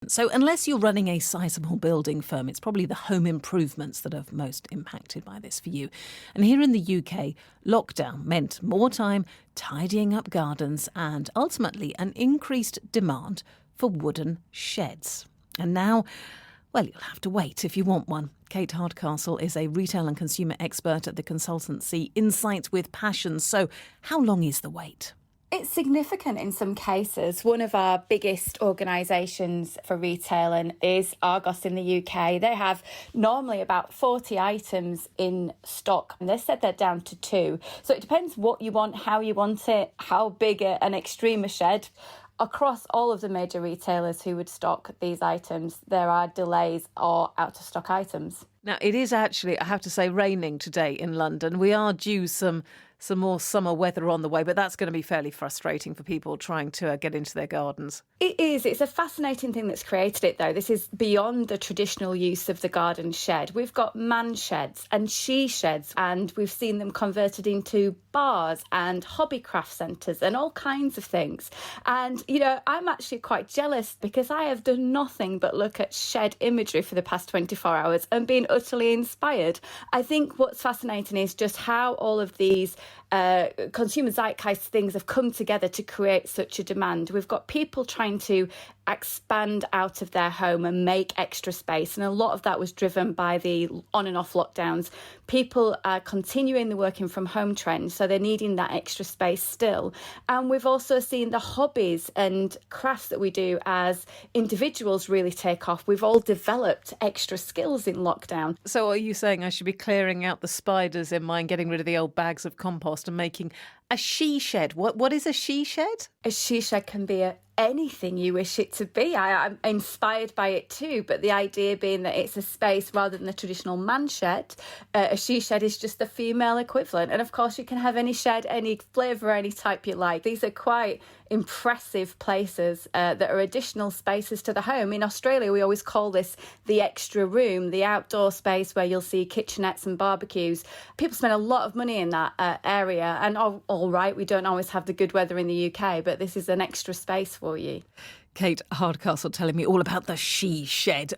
residents. So unless you're running a sizable building firm, it's probably the home improvements that are most impacted by this for you. And here in the UK, lockdown meant more time tidying up gardens and ultimately an increased demand for wooden sheds. And now, well, you'll have to wait if you want one. Kate Hardcastle is a retail and consumer expert at the consultancy Insights with Passion. So how long is the wait? It's significant in some cases. One of our biggest organisations for retailing is Argos in the UK. They have normally about 40 items in stock, and they said they're down to 2. So it depends what you want, how you want it, how big an extreme a shed. Across all of the major retailers who would stock these items, there are delays or out-of-stock items. Now, it is actually, I have to say, raining today in London. We are due some more summer weather on the way, but that's going to be fairly frustrating for people trying to get into their gardens. It is. It's a fascinating thing that's created it, though. This is beyond the traditional use of the garden shed. We've got man sheds and she sheds, and we've seen them converted into bars and hobbycraft centres and all kinds of things. And, you know, I'm actually quite jealous because I have done nothing but look at shed imagery for the past 24 hours and been utterly inspired. I think what's fascinating is just how all of these consumer zeitgeist things have come together to create such a demand. We've got people trying to expand out of their home and make extra space, and a lot of that was driven by the on and off lockdowns. People are continuing the working from home trend, so they're needing that extra space still. And we've also seen the hobbies and crafts that we do as individuals really take off. We've all developed extra skills in lockdown. So are you saying I should be clearing out the spiders in mine, getting rid of the old bags of compost and making a she shed? What is a she shed? A she shed can be anything you wish it to be. I'm inspired by it too, but the idea being that it's a space rather than the traditional man shed. A she shed is just the female equivalent. And of course you can have any shed, any flavour, any type you like. These are quite impressive places that are additional spaces to the home. In Australia, we always call this the extra room, the outdoor space where you'll see kitchenettes and barbecues. People spend a lot of money in that area. And all right, we don't always have the good weather in the UK, but this is an extra space for you. Kate Hardcastle telling me all about the she shed.